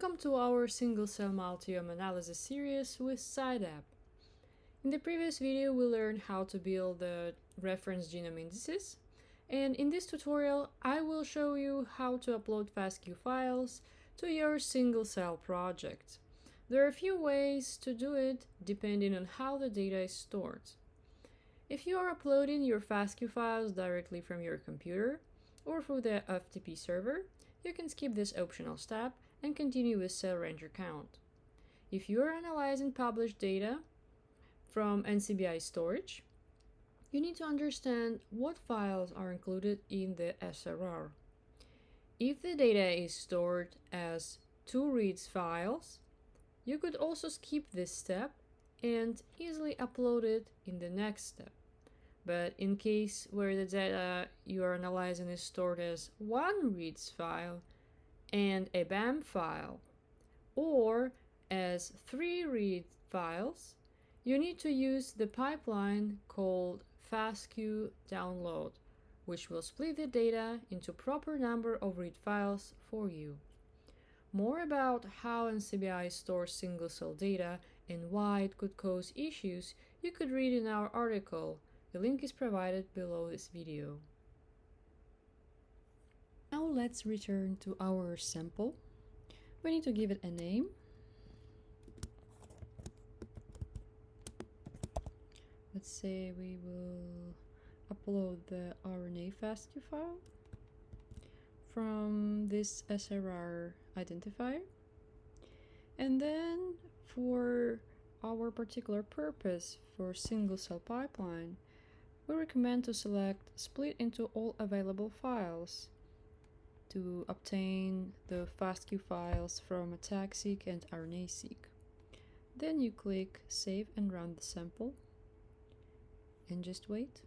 Welcome to our single-cell multiome analysis series with SciDAP. In the previous video, we learned how to build the reference genome indices, and in this tutorial, I will show you how to upload FASTQ files to your single-cell project. There are a few ways to do it depending on how the data is stored. If you are uploading your FASTQ files directly from your computer or through the FTP server, you can skip this optional step and continue with cell ranger count. If you are analyzing published data from NCBI storage, you need to understand what files are included in the SRR. If the data is stored as 2 reads files, you could also skip this step and easily upload it in the next step. But in case where the data you are analyzing is stored as 1 reads file and a BAM file, or as 3 read files, you need to use the pipeline called FASTQ download, which will split the data into proper number of read files for you. More about how NCBI stores single-cell data and why it could cause issues you could read in our article. The link is provided below this video. Now let's return to our sample. We need to give it a name. Let's say we will upload the RNA FASTQ file from this SRR identifier. And then for our particular purpose for single-cell pipeline, we recommend to select split into all available files to obtain the FASTQ files from ATAC-Seq and RNA-Seq. Then you click Save and run the sample and just wait.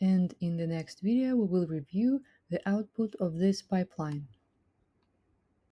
And in the next video, we will review the output of this pipeline.